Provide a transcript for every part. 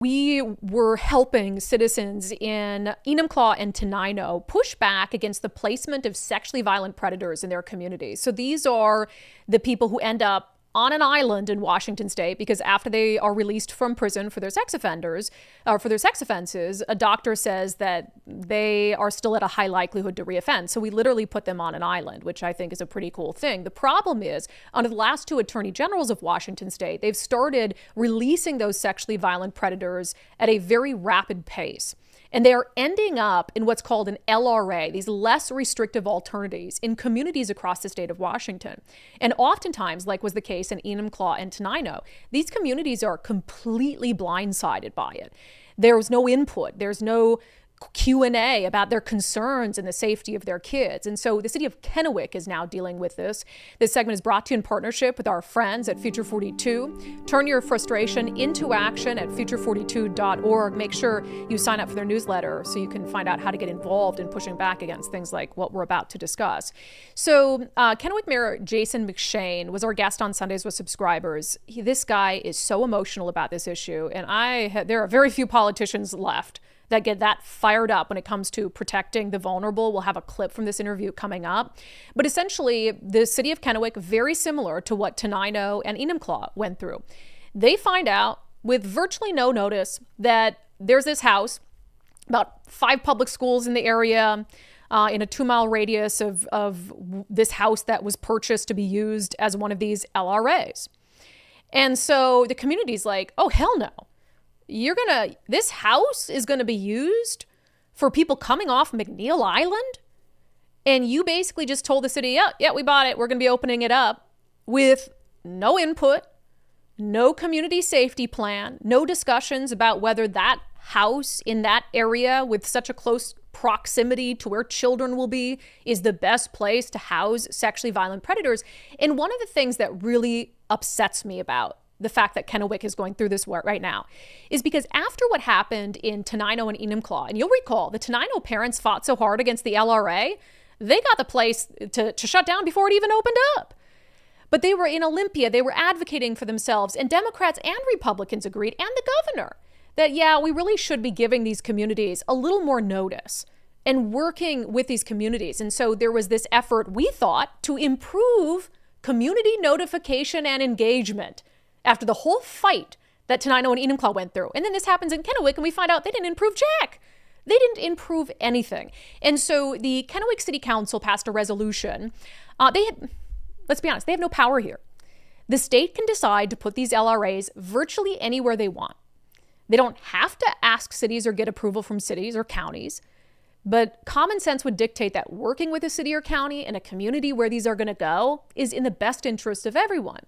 We were helping citizens in Enumclaw and Tenino push back against the placement of sexually violent predators in their communities. So these are the people who end up on an island in Washington state because after they are released from prison for their sex offenders, or for their sex offenses, a doctor says that they are still at a high likelihood to reoffend. So we literally put them on an island, which I think is a pretty cool thing. The problem is, under the last two attorney generals of Washington state, they've started releasing those sexually violent predators at a very rapid pace. And they are ending up in what's called an LRA, these less restrictive alternatives in communities across the state of Washington. And oftentimes, like was the case in Enumclaw and Tenino, these communities are completely blindsided by it. There's no input. There's no Q&A about their concerns and the safety of their kids. And so the city of Kennewick is now dealing with this. This segment is brought to you in partnership with our friends at Future 42. Turn your frustration into action at future42.org. Make sure you sign up for their newsletter so you can find out how to get involved in pushing back against things like what we're about to discuss. So Kennewick Mayor Jason McShane was our guest on Sundays with Subscribers. This guy is so emotional about this issue, and there are very few politicians left that get that fired up when it comes to protecting the vulnerable. We'll have a clip from this interview coming up. But essentially, the city of Kennewick, very similar to what Tenino and Enumclaw went through. They find out with virtually no notice that there's this house, about 5 public schools in the area, in a 2-mile radius of this house that was purchased to be used as one of these LRAs. And so the community's like, oh, hell no. This house is gonna be used for people coming off McNeil Island? And you basically just told the city, yeah, we bought it. We're gonna be opening it up with no input, no community safety plan, no discussions about whether that house in that area with such a close proximity to where children will be is the best place to house sexually violent predators. And one of the things that really upsets me about the fact that Kennewick is going through this right now is because after what happened in Tenino and Enumclaw, and you'll recall the Tenino parents fought so hard against the LRA, they got the place to shut down before it even opened up. But they were in Olympia, they were advocating for themselves, and Democrats and Republicans agreed, and the governor, that yeah, we really should be giving these communities a little more notice and working with these communities. And so there was this effort, we thought, to improve community notification and engagement after the whole fight that Tenino and Enumclaw went through. And then this happens in Kennewick, and we find out they didn't improve jack. They didn't improve anything. And so the Kennewick City Council passed a resolution. Let's be honest, they have no power here. The state can decide to put these LRAs virtually anywhere they want. They don't have to ask cities or get approval from cities or counties. But common sense would dictate that working with a city or county in a community where these are going to go is in the best interest of everyone.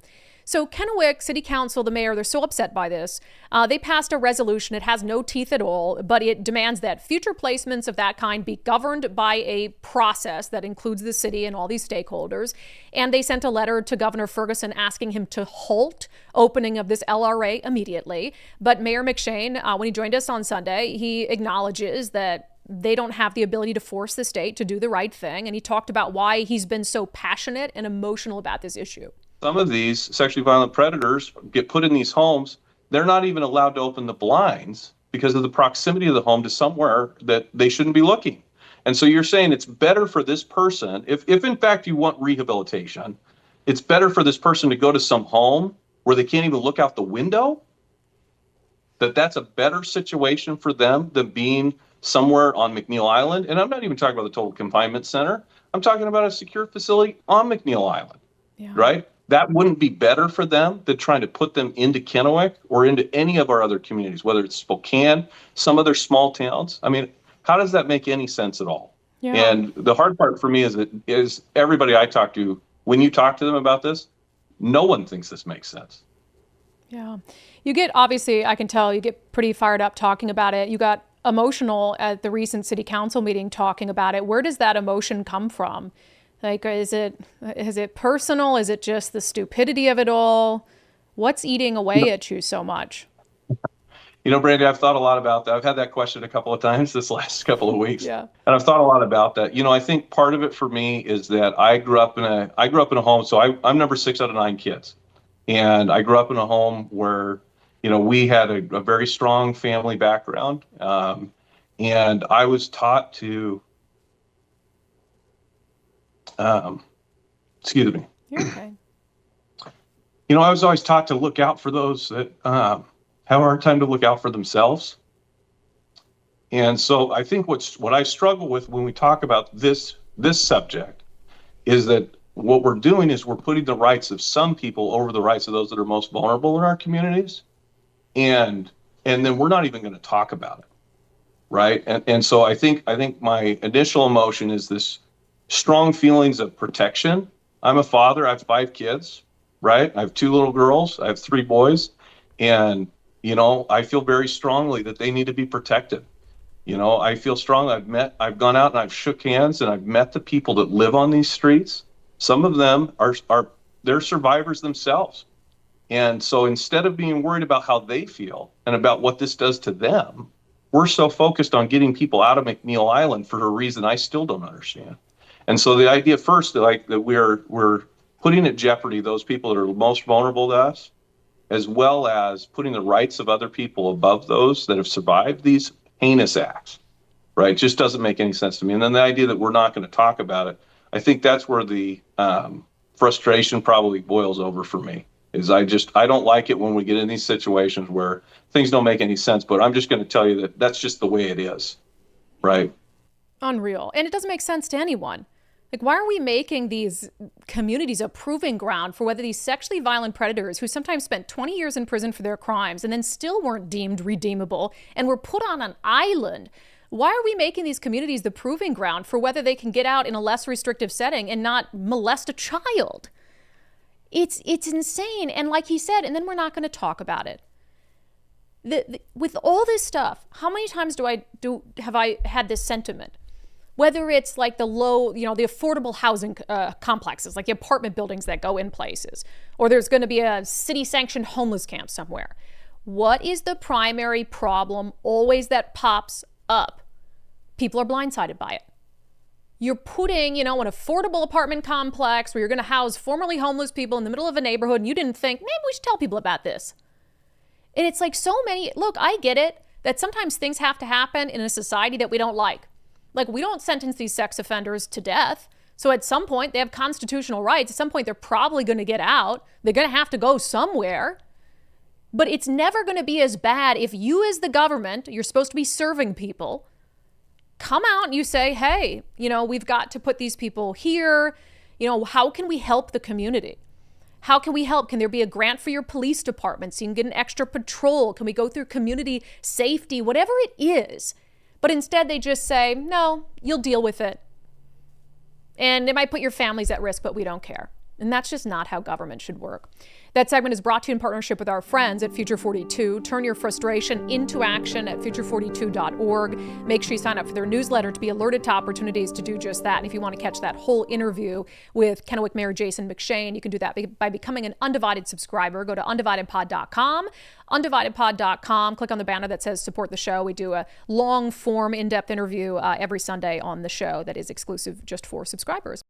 So Kennewick City Council, the mayor, they're so upset by this. They passed a resolution. It has no teeth at all, but it demands that future placements of that kind be governed by a process that includes the city and all these stakeholders. And they sent a letter to Governor Ferguson asking him to halt opening of this LRA immediately. But Mayor McShane, when he joined us on Sunday, he acknowledges that they don't have the ability to force the state to do the right thing. And he talked about why he's been so passionate and emotional about this issue. Some of these sexually violent predators get put in these homes. They're not even allowed to open the blinds because of the proximity of the home to somewhere that they shouldn't be looking. And so you're saying it's better for this person, if in fact you want rehabilitation, it's better for this person to go to some home where they can't even look out the window? That's a better situation for them than being somewhere on McNeil Island? And I'm not even talking about the total confinement center. I'm talking about a secure facility on McNeil Island, right? That wouldn't be better for them than trying to put them into Kennewick or into any of our other communities, whether it's Spokane, some other small towns. I mean, how does that make any sense at all? Yeah. And the hard part for me is everybody I talk to, when you talk to them about this, no one thinks this makes sense. Yeah. You get, obviously, I can tell you get pretty fired up talking about it. You got emotional at the recent city council meeting talking about it. Where does that emotion come from? Like, is it personal? Is it just the stupidity of it all? What's eating away at you so much? You know, Brandy, I've thought a lot about that. I've had that question a couple of times this last couple of weeks. Yeah. And I've thought a lot about that. You know, I think part of it for me is that I grew up in a home. So I'm number 6 out of 9 kids. And I grew up in a home where we had a very strong family background. And I was taught to, excuse me. You're okay. I was always taught to look out for those that have a hard time to look out for themselves. And so I think what I struggle with when we talk about this subject is that what we're doing is we're putting the rights of some people over the rights of those that are most vulnerable in our communities. And then we're not even going to talk about it. Right. And so I think my initial emotion is this strong feelings of protection. I'm a father. I have 5 kids. Right. I have 2 little girls. I have 3 boys. And, I feel very strongly that they need to be protected. I feel strongly. I've gone out and I've shook hands and I've met the people that live on these streets. Some of them they're survivors themselves. And so instead of being worried about how they feel and about what this does to them, we're so focused on getting people out of McNeil Island for a reason I still don't understand. And so the idea first that we're putting at jeopardy those people that are most vulnerable to us, as well as putting the rights of other people above those that have survived these heinous acts, right? Just doesn't make any sense to me. And then the idea that we're not going to talk about it, I think that's where the frustration probably boils over for me. Is I don't like it when we get in these situations where things don't make any sense, but I'm just going to tell you that that's just the way it is, right? Unreal. And it doesn't make sense to anyone. Like, why are we making these communities a proving ground for whether these sexually violent predators who sometimes spent 20 years in prison for their crimes and then still weren't deemed redeemable and were put on an island? Why are we making these communities the proving ground for whether they can get out in a less restrictive setting and not molest a child? It's insane. And like he said, and then we're not going to talk about it. With all this stuff, how many times have I had this sentiment? Whether it's like the affordable housing complexes, like the apartment buildings that go in places, or there's going to be a city-sanctioned homeless camp somewhere. What is the primary problem always that pops up? People are blindsided by it. You're putting, an affordable apartment complex where you're going to house formerly homeless people in the middle of a neighborhood, and you didn't think, maybe we should tell people about this. And it's like so many, look, I get it, that sometimes things have to happen in a society that we don't like. Like, we don't sentence these sex offenders to death. So at some point, they have constitutional rights. At some point, they're probably going to get out. They're going to have to go somewhere. But it's never going to be as bad if you, as the government, you're supposed to be serving people, come out and you say, hey, we've got to put these people here. How can we help the community? How can we help? Can there be a grant for your police department so you can get an extra patrol? Can we go through community safety? Whatever it is. But instead they just say, no, you'll deal with it. And it might put your families at risk, but we don't care. And that's just not how government should work. That segment is brought to you in partnership with our friends at Future 42. Turn your frustration into action at future42.org. Make sure you sign up for their newsletter to be alerted to opportunities to do just that. And if you want to catch that whole interview with Kennewick Mayor Jason McShane, you can do that by becoming an Undivided subscriber. Go to undividedpod.com. Undividedpod.com. Click on the banner that says support the show. We do a long form, in-depth interview every Sunday on the show that is exclusive just for subscribers.